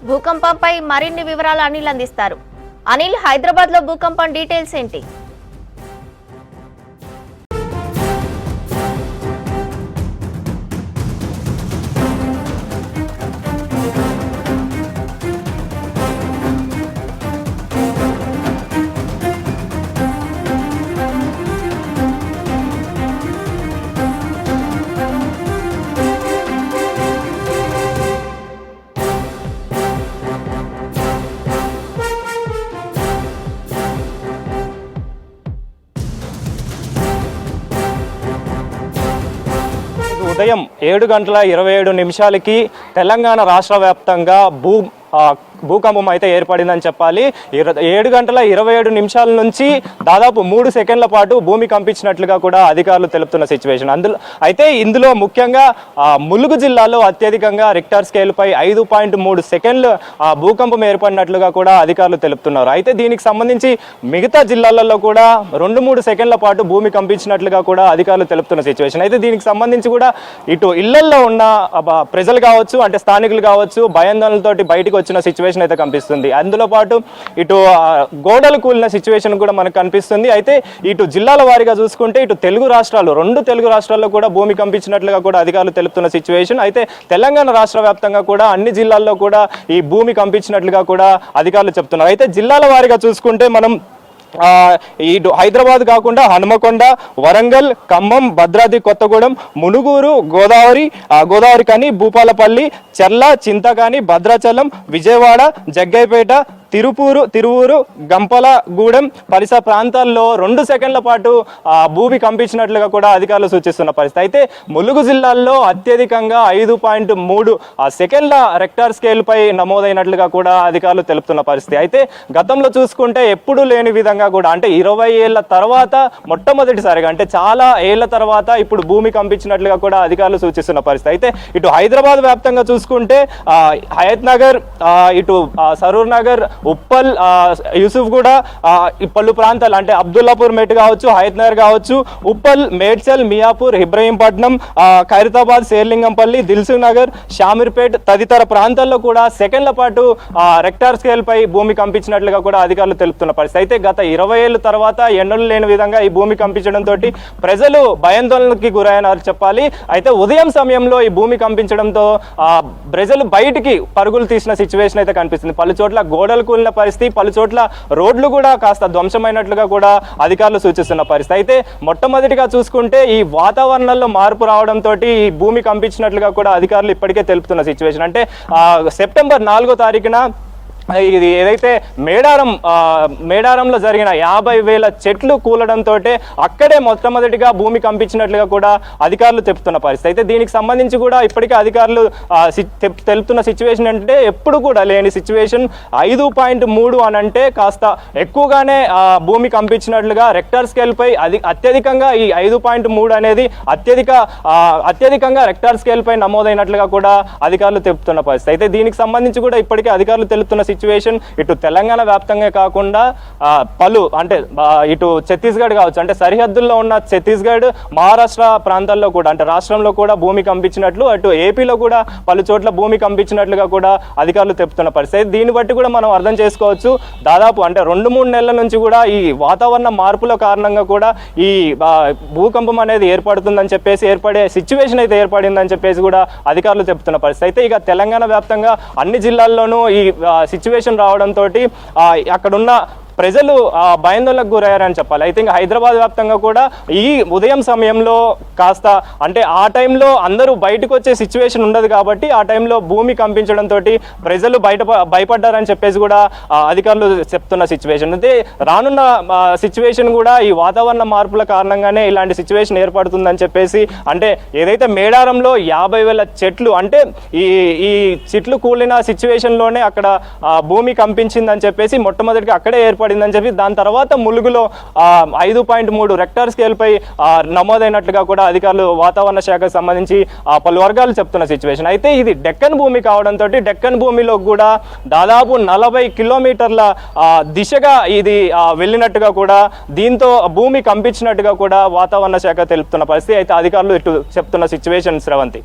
భూకంపంపై మరిన్ని వివరాలు అనిల్ అందిస్తారు. అనిల్, హైదరాబాద్ లో భూకంపం డీటెయిల్స్ ఏంటి? ఉదయం 7:27 తెలంగాణ రాష్ట్ర వ్యాప్తంగా భూకంపం అయితే ఏర్పడిందని చెప్పాలి. 7:27 నుంచి దాదాపు 3 సెకండ్ల పాటు భూమి కంపించినట్లుగా కూడా అధికారులు తెలుపుతున్న సిచ్యువేషన్. ఇందులో ముఖ్యంగా ములుగు జిల్లాలో అత్యధికంగా రిక్టర్ స్కేల్ పై 5.3 సెకండ్లు భూకంపం ఏర్పడినట్లుగా కూడా అధికారులు తెలుపుతున్నారు. అయితే దీనికి సంబంధించి మిగతా జిల్లాలలో కూడా 2-3 సెకండ్ల పాటు భూమి కంపించినట్లుగా కూడా అధికారులు తెలుపుతున్న సిచ్యువేషన్. అయితే దీనికి సంబంధించి కూడా ఇటు ఇళ్లల్లో ఉన్న ప్రజలు కావచ్చు, అంటే స్థానికులు కావచ్చు, భయాందోళనలతోటి బయటకు వచ్చిన సిచ్యువేషన్ అయితే కనిపిస్తుంది. అందులో పాటు ఇటు గోడలు కూలిన సిచ్యువేషన్ కూడా మనకు కనిపిస్తుంది. అయితే ఇటు జిల్లాల వారీగా చూసుకుంటే ఇటు రెండు తెలుగు రాష్ట్రాల్లో కూడా భూమి కంపించినట్లుగా కూడా అధికారులు తెలుపుతున్న సిచ్యువేషన్. అయితే తెలంగాణ రాష్ట్ర వ్యాప్తంగా కూడా అన్ని జిల్లాల్లో కూడా ఈ భూమి కంపించినట్లుగా కూడా అధికారులు చెప్తున్నారు. అయితే జిల్లాల వారీగా చూసుకుంటే మనం ఇటు హైదరాబాద్ కాకుండా హనుమకొండ, వరంగల్, ఖమ్మం, భద్రాద్రి కొత్తగూడెం, మునుగోడు, గోదావరి కని, భూపాలపల్లి, చర్ల, చింతకాని, భద్రాచలం, విజయవాడ, జగ్గైపేట, తిరువూరు, గంపలగూడెం పరిసర ప్రాంతాల్లో 2 సెకండ్ల పాటు భూమి కంపించినట్లుగా కూడా అధికారులు సూచిస్తున్న పరిస్థితి. అయితే ములుగు జిల్లాల్లో అత్యధికంగా 5.3 సెకండ్ల రెక్టార్ స్కేల్ పై నమోదైనట్లుగా కూడా అధికారులు తెలుపుతున్న పరిస్థితి. అయితే గతంలో చూసుకుంటే ఎప్పుడూ లేని విధంగా కూడా, అంటే 20 ఏళ్ల తర్వాత మొట్టమొదటిసారిగా, అంటే చాలా ఏళ్ల తర్వాత ఇప్పుడు భూమి కంపించినట్లుగా కూడా అధికారులు సూచిస్తున్న పరిస్థితి. అయితే ఇటు హైదరాబాద్ వ్యాప్తంగా చూసుకుంటే హయత్ నగర్, ఇటు సరూర్ నగర్, ఉప్పల్, యూసుఫ్ కూడా పలు ప్రాంతాలు, అంటే అబ్దుల్లాపూర్ మెట్ కావచ్చు, హయత్ నగర్ కావచ్చు, ఉప్పల్, మేడ్చల్, మియాపూర్, ఇబ్రహీంపట్నం, ఖైరతాబాద్, శేర్లింగంపల్లి, దిల్సుఖ్ నగర్, షామీర్పేట్ తదితర ప్రాంతాల్లో కూడా సెకండ్ల పాటు రెక్టార్ స్కేల్ పై భూమి కంపించినట్లుగా కూడా అధికారులు తెలుపుతున్న పరిస్థితి. అయితే గత 20 ఏళ్ళ తర్వాత ఎన్నడూ లేని విధంగా ఈ భూమి కంపించడంతో ప్రజలు భయాందోళనకి గురైనారు చెప్పాలి. అయితే ఉదయం సమయంలో ఈ భూమి కంపించడంతో ప్రజలు బయటికి పరుగులు తీసిన సిచ్యువేషన్ అయితే కనిపిస్తుంది. పలు చోట్ల గోడలు కూలిన పరిస్థితి, పలు చోట్ల రోడ్లు కూడా కాస్త ధ్వంసమైనట్లుగా కూడా అధికారులు సూచిస్తున్న పరిస్థితి. అయితే మొట్టమొదటిగా చూసుకుంటే ఈ వాతావరణంలో మార్పు రావడంతో ఈ భూమి కంపించినట్లుగా కూడా అధికారులు ఇప్పటికే తెలుపుతున్న సిచ్యువేషన్. అంటే సెప్టెంబర్ 4వ తారీఖున ఇది ఏదైతే మేడారంలో జరిగిన 50,000 చెట్లు కూలడంతో అక్కడే మొట్టమొదటిగా భూమి కంపించినట్లుగా కూడా అధికారులు చెప్తున్న పరిస్థితి. అయితే దీనికి సంబంధించి కూడా ఇప్పటికే అధికారులు తెలుపుతున్న సిచ్యువేషన్ అంటే ఎప్పుడు కూడా లేని సిచ్యువేషన్. 5.3 అని అంటే కాస్త ఎక్కువగానే భూమి కంపించినట్లుగా రెక్టార్ స్కేల్ పై అత్యధికంగా ఈ 5.3 అనేది అత్యధికంగా రెక్టార్ స్కేల్ పై నమోదైనట్లుగా కూడా అధికారులు తెలుపుతున్న పరిస్థితి. అయితే దీనికి సంబంధించి కూడా ఇప్పటికే అధికారులు తెలుపుతున్న సిచ్యువేషన్ ఇటు తెలంగాణ వ్యాప్తంగా కాకుండా అంటే ఇటు ఛత్తీస్గఢ్ కావచ్చు, అంటే సరిహద్దుల్లో ఉన్న ఛత్తీస్గఢ్, మహారాష్ట్ర ప్రాంతాల్లో కూడా, అంటే రాష్ట్రంలో కూడా భూమి కంపించినట్లు, అటు ఏపీలో కూడా పలు చోట్ల భూమి కంపించినట్లుగా కూడా అధికారులు చెప్తున్న పరిస్థితి. దీన్ని బట్టి కూడా మనం అర్థం చేసుకోవచ్చు, దాదాపు అంటే 2-3 నెలల నుంచి కూడా ఈ వాతావరణ మార్పుల కారణంగా కూడా ఈ భూకంపం అనేది ఏర్పడుతుందని చెప్పేసి, ఏర్పడే సిచ్యువేషన్ అయితే ఏర్పడిందని చెప్పేసి కూడా అధికారులు చెప్తున్న పరిస్థితి. అయితే ఇక తెలంగాణ వ్యాప్తంగా అన్ని జిల్లాల్లోనూ ఈ సిచ్యువేషన్ రావడంతో అక్కడున్న ప్రజలు భయాందోళనకు గురయ్యారని చెప్పాలి. అయితే ఇంకా హైదరాబాద్ వ్యాప్తంగా కూడా ఈ ఉదయం సమయంలో కాస్త, అంటే ఆ టైంలో అందరూ బయటకు వచ్చే సిచ్యువేషన్ ఉండదు కాబట్టి ఆ టైంలో భూమి కంపించడంతో ప్రజలు భయపడ్డారని చెప్పేసి కూడా అధికారులు చెప్తున్న సిచ్యువేషన్. అయితే రానున్న సిచ్యువేషన్ కూడా ఈ వాతావరణ మార్పుల కారణంగానే ఇలాంటి సిచ్యువేషన్ ఏర్పడుతుందని చెప్పేసి, అంటే ఏదైతే మేడారంలో 50,000 చెట్లు, అంటే ఈ చెట్లు కూలిన సిచ్యువేషన్లోనే అక్కడ భూమి కంపించిందని చెప్పేసి మొట్టమొదటిగా అక్కడే ఏర్పడిందని చెప్పి, దాని తర్వాత ములుగులో 5.3 రెక్టార్ స్కేల్ పై నమోదైనట్లుగా కూడా అధికారులు వాతావరణ శాఖకు సంబంధించి పలు వర్గాలు చెప్తున్న సిచ్యువేషన్. అయితే ఇది డెక్కన్ భూమి కావడంతో డెక్కన్ భూమిలో కూడా దాదాపు 40 కిలోమీటర్ల దిశగా ఇది వెళ్ళినట్టుగా కూడా, దీంతో భూమి కంపించినట్టుగా కూడా వాతావరణ శాఖ తెలుపుతున్న పరిస్థితి. అయితే అధికారులు ఇటు చెప్తున్న సిచ్యువేషన్ శ్రవంతి.